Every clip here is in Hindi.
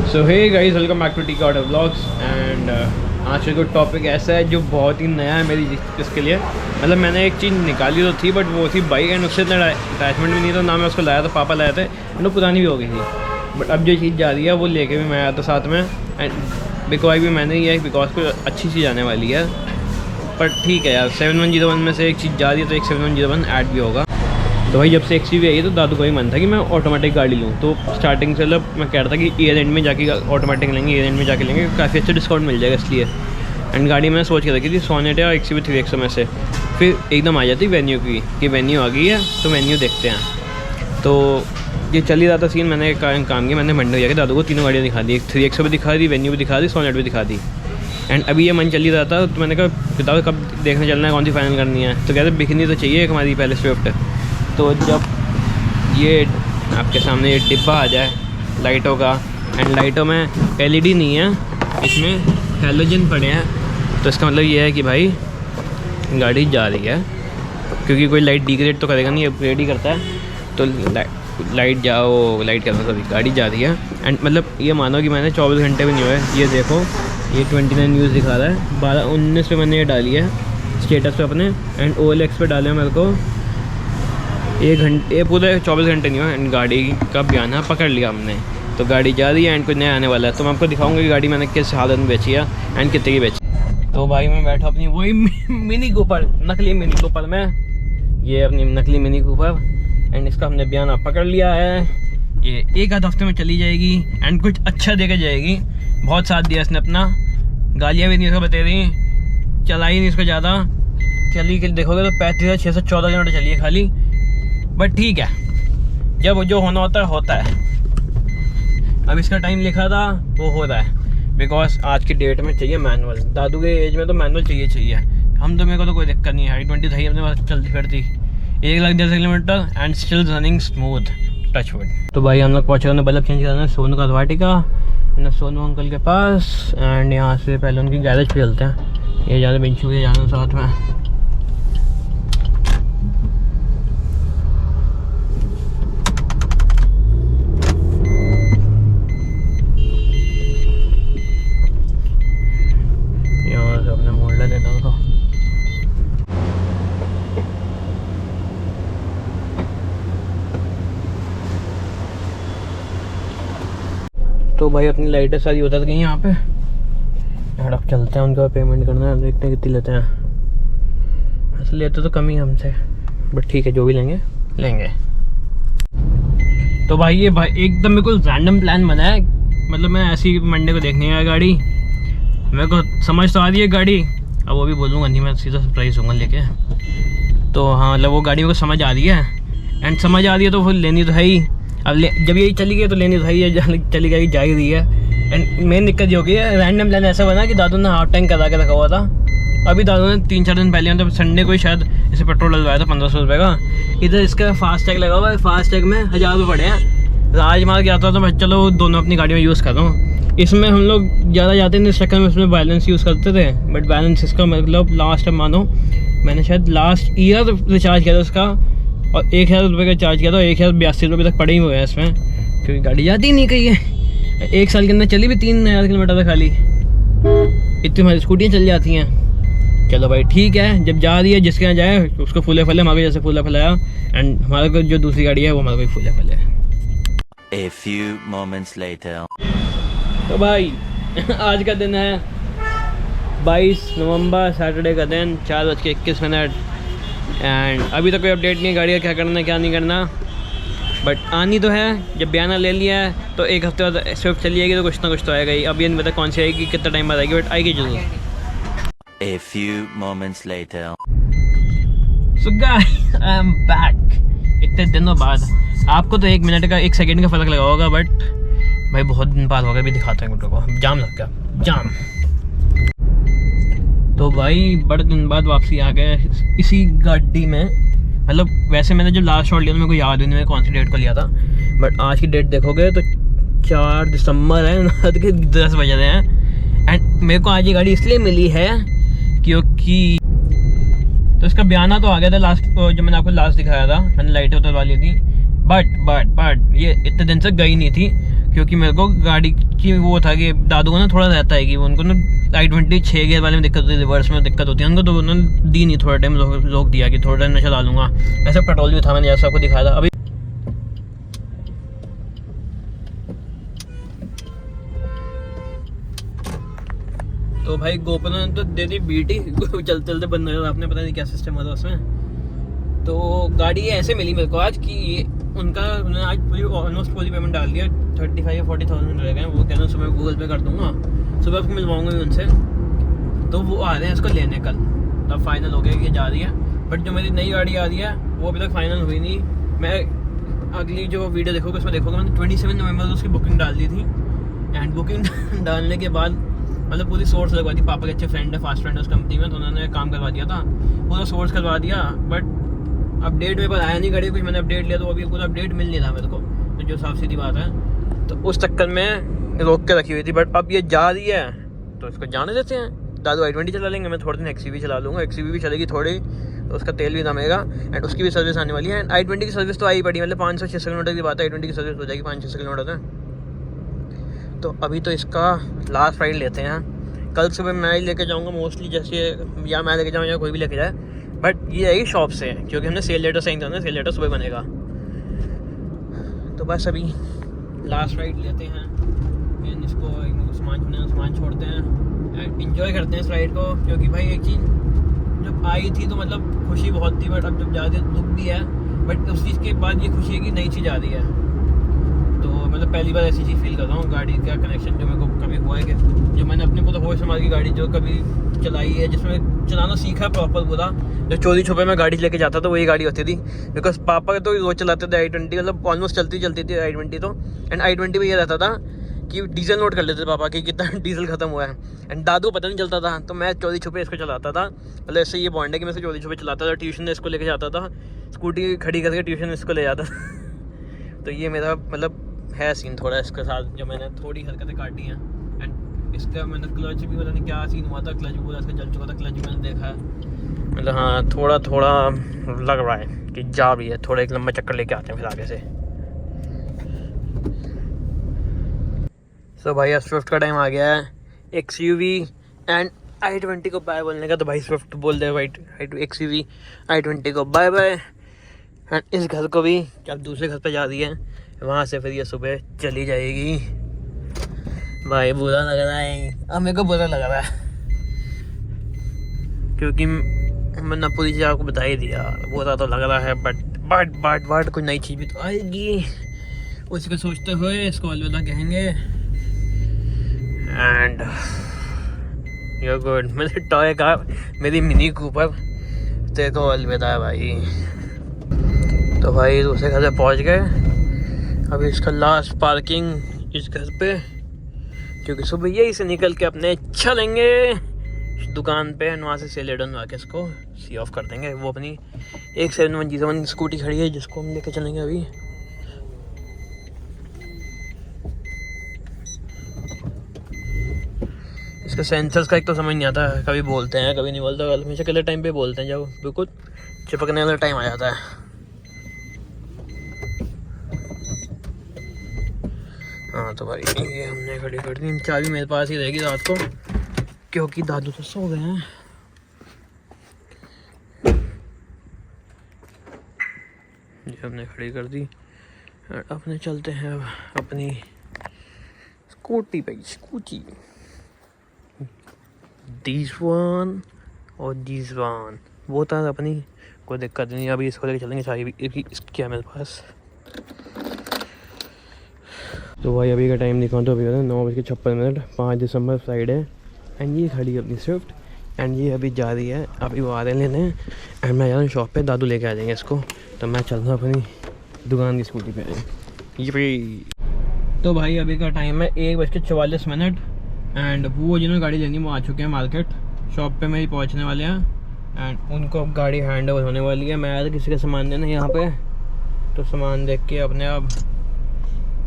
So hey guys, welcome back to T auto vlogs. And आज का कोई टॉपिक ऐसा है जो बहुत ही नया है मेरी इसके लिए। मतलब मैंने एक चीज़ निकाली तो थी, बट वो थी बाइक एंड उससे इतना अटैचमेंट भी नहीं था ना। मैं उसको लाया था, पापा लाए थे, वो पुरानी भी हो गई थी। बट अब जो चीज़ जा रही है वो लेके भी मैं आया था साथ में। एंड बिकॉज भी मैंने ये बिकॉज कोई अच्छी चीज़ आने वाली है। पर ठीक है यार, 7101 में से एक चीज़ जा रही है तो एक 7101 ऐड भी होगा। तो भाई जब से XUV आई तो दादू को ही मन था कि मैं ऑटोमेटिक गाड़ी लूँ। तो स्टार्टिंग से मतलब मैं कह रहा था कि ईयर एंड में जाके ऑटोमेटिक लेंगे, ईयर एंड में जाके लेंगे, काफ़ी अच्छा डिस्काउंट मिल जाएगा इसलिए। एंड गाड़ी मैंने सोच के रखी थी सोनेट या XUV 300 में से। फिर एकदम आ जाती वेन्यू की कि वेन्यू आ गई है तो वेन्यू देखते हैं। तो ये चल ही रहा था सीन। मैंने काम किया, मैंने मंडे जाकर दादू को तीनों गाड़ियाँ दिखा दी। 300 भी दिखा दी, वेन्यू भी दिखा दी, सोनेट भी दिखा दी। एंड अभी ये मन चल ही रहा था तो मैंने कहा बताओ कब देखने चलना है, कौन सी फाइनल करनी है। तो कहते बिकनी तो चाहिए एक हमारी पहले स्विफ्ट। तो जब ये आपके सामने ये डिब्बा आ जाए लाइटों का, एंड लाइटों में LED नहीं है, इसमें हैलोजन पड़े हैं, तो इसका मतलब ये है कि भाई गाड़ी जा रही है। क्योंकि कोई लाइट डिग्रेड तो करेगा नहीं, अपग्रेड ही करता है। तो लाइट जाओ, लाइट करना कभी गाड़ी जा रही है। एंड मतलब ये मानो कि मैंने 24 घंटे भी नहीं हुए, ये देखो ये 29 न्यूज़ दिखा रहा है। 12-19 पे मैंने ये डाली है स्टेटस पे अपने। एंड OLX पे डाले मेरे को 1 घंटे, पूरे 24 घंटे नहीं हुआ। एंड गाड़ी का बयाना पकड़ लिया हमने, तो गाड़ी जा रही है एंड कुछ नया आने वाला है। तो मैं आपको दिखाऊंगा कि गाड़ी मैंने किस हालत में बेची है एंड कितने की बेची। तो भाई मैं बैठा अपनी वही मिनी कूपर, नकली मिनी कूपर में, ये अपनी नकली मिनी कूपर। एंड इसका हमने बयाना पकड़ लिया है। ये 1 आध हफ्ते में चली जाएगी एंड कुछ अच्छा देकर जाएगी। बहुत साथ दिया इसने अपना, गालियाँ भी नहीं इसको बता रही, चलाई नहीं इसको ज़्यादा, चली के देखोगे तो 35,614 किलोमीटर चली है खाली। बट ठीक है, जब जो होना होता है होता है। अब इसका टाइम लिखा था वो हो रहा है, बिकॉज आज की डेट में चाहिए मैनुअल। दादू के एज में तो मैनुअल चाहिए। हम तो, मेरे को तो कोई दिक्कत नहीं है, i20 थी अपने पास चलती फिरती, 1,10,000 kilometre and still running smooth, touch wood. तो भाई हम लोग पहुँचे, उन्हें बल्ब चेंज कराना है सोनू का वाटिका, सोनू अंकल के पास। एंड यहाँ से पहले उनकी गैरेज पे चलते हैं, ये ज़्यादा बिंचू के जाना साथ में। यहाँ से अपने मोड़ ले देता हूँ। तो भाई अपनी लाइटें सारी उतर गई यहाँ पे। यार अब चलते हैं, उनका पेमेंट करना है, देखते हैं कितनी लेते हैं। ऐसे लेते तो कम ही हमसे, बट ठीक है जो भी लेंगे लेंगे। तो भाई ये भाई एकदम बिल्कुल रैंडम प्लान बना है। मतलब मैं ऐसी मंडे को देखने आया गाड़ी, मेरे को समझ तो आ रही है गाड़ी, अब वो भी बोलूँगा नहीं, मैं सीधा सरप्राइज दूँगा लेके। तो हाँ मतलब वो गाड़ी मेरे को समझ आ रही है, एंड समझ आ रही है तो फिर लेनी तो है ही। अब जब यही चली गई तो लेनी तो है ही, चली गई जा ही रही है। एंड मेन दिक्कत ये हो गई है, रैंडम प्लान ऐसा बना कि दादू ने हाफ टैंक करा के रखा हुआ था। अभी दादू ने 3-4 दिन पहले, मतलब संडे को ही शायद इसे पेट्रोल डलवाया था 1500 रुपये का। इधर इसका फास्ट टैग लगा हुआ है, फास्ट टैग में 1000 रुपये पड़े हैं। राजमार्ग जाता तो मैं चलो दोनों अपनी गाड़ी में यूज़ कर रहा हूँ। इसमें हम लोग ज़्यादा जाते नहीं, इस चक्कर में इसमें बैलेंस यूज़ करते थे। बट बैलेंस इसका मतलब लास्ट मानो मैंने शायद लास्ट ईयर रिचार्ज किया था उसका, और 1,000 रुपये का चार्ज किया था, 1,082 रुपये तक पड़े ही हुए हैं इसमें, क्योंकि गाड़ी जाती ही नहीं कहीं है। 1 साल के अंदर चली भी 3,000 किलोमीटर था खाली, इतनी हमारी स्कूटियाँ चल जाती हैं। चलो भाई ठीक है, जब जा रही है जिसके यहाँ जाए उसको फूले फले, हमारे जैसे फूला फलाया। एंड हमारे को जो दूसरी गाड़ी है वो हमारे को फूले फले है। A few moments later. तो भाई आज का दिन है 22 नवंबर, सैटरडे का दिन, 4:21। एंड अभी तक कोई अपडेट नहीं है गाड़ी का, क्या करना है क्या नहीं करना। बट आनी तो है, जब बयाना ले लिया है तो 1 हफ्ते बाद स्विफ्ट चली जाएगी तो कुछ ना कुछ तो आएगा ही। अब ये नहीं पता कौन सी आएगी, कितना टाइम बाद आएगी, बट आएगी जरूर। A few moments later. So guys, I am back इतने दिनों बाद। आपको तो 1 मिनट का 1 सेकंड का फ़र्क लगा होगा, बट भाई बहुत दिन बाद होगा। भी दिखाता हूँ वीडियो को, जाम लग गया जाम। तो भाई बड़े दिन बाद वापसी आ गए इसी गाड़ी में। मतलब वैसे मैंने जो लास्ट शॉट लिया था मेरे को याद नहीं है कौन सी डेट को लिया था, बट आज की डेट देखोगे तो 4 दिसंबर है, रात के 10 बज रहे हैं। एंड मेरे को आज ये गाड़ी इसलिए मिली है क्योंकि तो इसका बयाना तो आ गया था लास्ट, जब मैंने आपको लास्ट दिखाया था, मैंने लाइटें उतरवा ली थी। बट ये इतने दिन से गई नहीं थी क्योंकि मेरे को गाड़ी की वो था कि दादू को ना थोड़ा रहता है कि उनको ना i20 6 गियर वाले में दिक्कत होती है, रिवर्स में दिक्कत होती है उनको, तो उन्होंने दी नहीं, थोड़ा टाइम रोक दिया कि थोड़ा टाइम मैं चला लूँगा। ऐसा पेट्रोल भी था, मैंने जैसा आपको दिखाया था। अभी तो भाई गोप्रो ने तो दे दी बीटी चलते चलते बंद हो, आपने पता नहीं क्या सिस्टम होता उसमें। तो गाड़ी ऐसे मिली मेरे को आज कि उनका उन्होंने आज पूरी ऑलमोस्ट पूरी पेमेंट डाल दिया, 35 या 40,000 रह गए। वो कहना सुबह गूगल पे कर दूंगा, सुबह आपको मिलवाऊंगा भी उनसे। तो वो आ रहे हैं इसको लेने कल, तब फाइनल हो गया कि जा रही है। बट जो मेरी नई गाड़ी आ रही है वो अभी तक फाइनल हुई नहीं। मैं अगली जो वीडियो देखोगे उसमें देखोगे मैंने 27 नवंबर को उसकी बुकिंग डाल दी थी। एंड बुकिंग डालने के बाद मतलब पूरी सोर्स लगवा दी, पापा के अच्छे फ्रेंड है, फास्ट फ्रेंड है उस कंपनी में, तो उन्होंने काम करवा दिया था, पूरा सोर्स करवा दिया। बट अपडेट मेरे पास आया नहीं गाड़ी कुछ, मैंने अपडेट लिया तो अभी पूरा अपडेट मिल नहीं रहा मेरे को, तो जो साफ सीधी बात है। तो उस चक्कर में रोक के रखी हुई थी। बट अब ये जा रही है तो इसको जाने देते हैं। दादू i20 चला लेंगे, मैं थोड़े दिन XCV चला लूँगा, XCV भी चलेगी थोड़ी, तो उसका तेल भी जमेगा एंड उसकी भी सर्विस आने वाली है। एंड i20 की सर्विस तो आई पड़ी, मतलब 500-600 किलोमीटर की बात है, i20 की सर्विस हो जाएगी 500-600 किलोमीटर है। तो अभी तो इसका लास्ट राइड लेते हैं। कल सुबह मैं ही लेके जाऊँगा मोस्टली, जैसे या मैं लेके जाऊँ या कोई भी लेके जाए। बट ये है शॉप से, क्योंकि हमने सेल लेटर साइन करना है, सेल लेटर सुबह बनेगा। तो बस अभी लास्ट राइड लेते हैं एंड इसको सामान छोड़ते हैं एंड इन्जॉय करते हैं इस राइड को। क्योंकि भाई एक चीज़ जब आई थी तो मतलब खुशी बहुत थी, बट अब जब ज़्यादा दुख भी है। बट उस चीज़ के बाद ये खुशी है कि नई चीज़ आ रही है। तो मतलब पहली बार ऐसी चीज़ फील कर रहा हूँ, गाड़ी का कनेक्शन जो मेरे को कभी हुआ है कि जो मैंने अपने पूरा होश संभाल की गाड़ी जो कभी चलाई है, जिसमें चलाना सीखा प्रॉपर पूरा। जो चोरी छुपे में गाड़ी लेके जाता था वही गाड़ी होती थी, बिकॉज पापा तो रोज चलाते थे i20, मतलब ऑलमोस्ट चलती थी i20 तो। एंड i20 में ये रहता था कि डीजल नोट कर लेते थे पापा कि कितना डीजल खत्म हुआ है। एंड दादू पता नहीं चलता था, तो मैं चोरी छुपे इसको चलाता था। मतलब ऐसे ये बॉन्ड है कि मैं चोरी छुपे चलाता था, ट्यूशन इसको लेके जाता था, स्कूटी खड़ी करके ट्यूशन इसको ले जाता था। तो ये मेरा मतलब है सीन थोड़ा इसके साथ, जो मैंने थोड़ी हरकतें काटी हैं। एंड इसका मैंने क्लच भी पता नहीं क्या सीन हुआ था, क्लच पूरा इसका जल चुका था, क्लच भी मैंने देखा है। मतलब हाँ थोड़ा थोड़ा लग रहा है कि जा रही है, थोड़ा एक लंबा चक्कर लेके आते हैं फिर आगे से। सो भाई अब स्विफ्ट का टाइम आ गया है, XUV एंड i20 को बाय बोलने का। तो भाई स्विफ्ट बोल दे भाई XUV i20 को बाय बाय। एंड इस घर को भी अब दूसरे घर पे जा रही है, वहाँ से फिर ये सुबह चली जाएगी। भाई बुरा लग रहा है, अब मेरे को बुरा लग रहा है क्योंकि मैंने पूरी चीज़ आपको बता ही दिया, बुरा तो लग रहा है। बट कोई नई चीज़ भी तो आएगी, उसको सोचते हुए इसको अलविदा कहेंगे। एंड यू गुड, मेरे टॉय कार, मेरी मिनी कूपर, तेरे को अलविदा है भाई। तो भाई दूसरे घर से पहुँच गए, अभी इसका लास्ट पार्किंग इस घर पे, क्योंकि सुबह यही से निकल के अपने चलेंगे दुकान पे, वहाँ से सेलेडन आके इसको सी ऑफ कर देंगे। वो अपनी 171G7 स्कूटी खड़ी है जिसको हम लेके चलेंगे अभी। इसके सेंसर्स का एक तो समझ नहीं आता है, कभी बोलते हैं कभी नहीं बोलते, हमेशा किले टाइम पे बोलते हैं, जब बिल्कुल चिपकने वाला टाइम आ जाता है। हाँ तो भाई ये हमने खड़ी कर दी, चाबी मेरे पास ही रहेगी रात को, क्योंकि दादू तो सो गए हैं। ये हमने खड़ी कर दी, अपने चलते हैं अब अपनी स्कूटी पे। स्कूटी दिस वन और दिस वन वो था अपनी, कोई दिक्कत नहीं। अभी इसको लेके चलेंगे, चाबी इसकी है मेरे पास। तो भाई अभी का टाइम दिखाऊँ तो अभी होता है 9:56, 5 दिसंबर फ्राइडे। एंड ये खड़ी है अपनी स्विफ्ट एंड ये अभी जा रही है, अभी वो आ रहे लेने। एंड मैं जा रहा हूँ शॉप पे, दादू लेके आ जाएंगे इसको। तो मैं चल रहा हूँ अपनी दुकान की स्कूटी पे। ये भाई तो भाई अभी का टाइम है 1:44 एंड वो जिन्होंने गाड़ी लेनी वो आ चुके हैं मार्केट, शॉप पे मेरी पहुँचने वाले हैं। एंड उनको अब गाड़ी हैंड ओवर होने वाली है। मैं आया था किसी का सामान देना यहाँ पे, तो सामान देख के अपने आप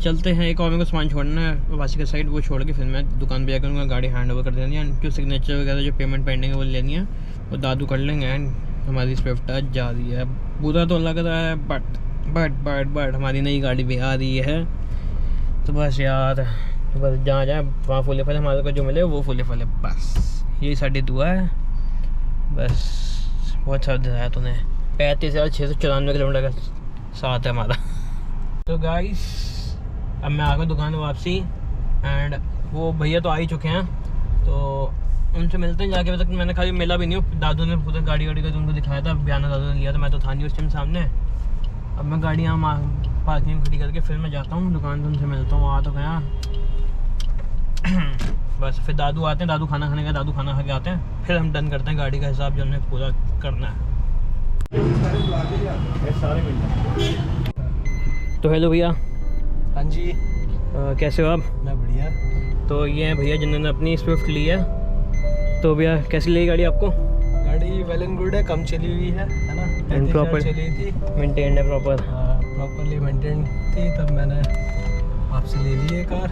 चलते हैं। एक और मेरे को सामान छोड़ना है वासी का साइड, वो छोड़ के फिर मैं दुकान पे जाकर उनका गाड़ी हैंड ओवर कर देनी है। जो सिग्नेचर वगैरह जो पेमेंट पेंडिंग है वो लेनी है, वो दादू कर लेंगे। एंड हमारी स्विफ्ट आज जा रही है, बुरा तो लग रहा है बट हमारी नई गाड़ी भी आ रही है। तो बस यार, तो बस जहाँ जाए वहाँ फूले फले हमारे को जो मिले वो फूले फले, बस यही साड़ी दुआ है। बस बहुत अच्छा दिखाया तूने। 35,694 किलोमीटर का साथ है हमारा। तो गाइस अब मैं आ गया दुकान में वापसी, एंड वो भैया तो आ ही चुके हैं, तो उनसे मिलते हैं जाके। अभी तक मैंने खाली मिला भी नहीं हूँ। दादू ने पूरा गाड़ी वाड़ी का उनको दिखाया था, बयाना दादू ने लिया था, मैं तो था नहीं उस टाइम सामने। अब मैं गाड़ी यहाँ पार्किंग में खड़ी करके फिर मैं जाता हूँ दुकान से, उनसे मिलता हूँ। आ तो गया बस फिर दादू आते हैं, दादू खाना खाने का, दादू खाना खा के आते हैं, फिर हम डन करते हैं गाड़ी का हिसाब जो हमें पूरा करना है। तो हेलो भैया। हाँ जी, कैसे हो आप? मैं बढ़िया। तो ये है भैया जिन्होंने अपनी स्विफ्ट ली है। तो भैया कैसी लगी गाड़ी आपको? गाड़ी वेल एंड गुड है, कम चली हुई है ना? एंड प्रॉपर चली थी, मेंटेन्ड है प्रॉपर? प्रॉपरली मेंटेन थी, तब मैंने आपसे ले ली है कार।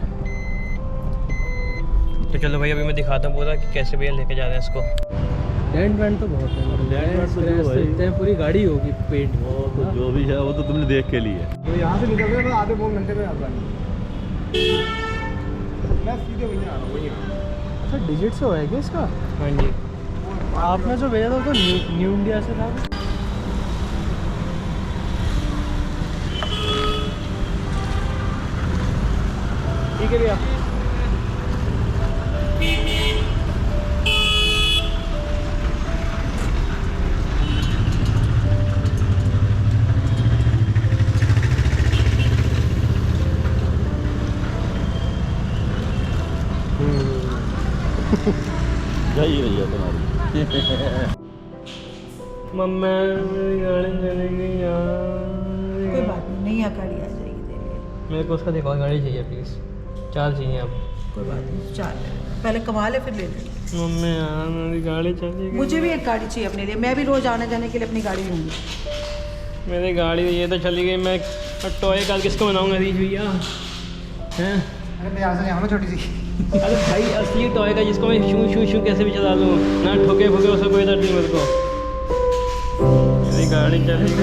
तो चलो भैया अभी मैं दिखाता हूँ पूरा कि कैसे भैया लेके जा रहे हैं इसको। डेंट वेंट तो बहुत है, डेंट वेंट तो जो है। देखते हैं पूरी गाड़ी होगी पेंट। वो तो जो भी है वो तो तुमने देख के लिए। तो यहाँ से निकल रहे आधे पौन घंटे में आ जाएंगे। मैं सीधे वहीं आ रहा हूँ, वहीं। अच्छा डिजिट से होएगा इसका? हाँ जी। आपने जो भेजा था वो तो न्यू इंडिया से था। ठीक है भैया। यही रही है तुम्हारी। मम्मा मेरी गाड़ी चलेगी यार। कोई बात नहीं, नई गाड़ी आ जाएगी तेरे लिए। मेरे को उसका देखो गाड़ी चाहिए प्लीज़, 4 चाहिए अब। कोई बात नहीं, चल पहले कमा ले फिर ले ले। मम्मी यार मेरी गाड़ी चलेगी। मुझे भी एक गाड़ी चाहिए अपने लिए, मैं भी रोज आने जाने के लिए अपनी गाड़ी लूँगी। मेरी गाड़ी ये तो चली गई, मैं टॉय कार किसको बनाऊंगा रीच भैया हैं? अरे मैं यहाँ से यहाँ छोटी सी। अरे भाई असली टॉय का जिसको मैं शू शू शू कैसे भी चला लूँ ना, ठोके फुके उसका कोई दर्द नहीं मेरे को। मेरी गाड़ी चलेगी।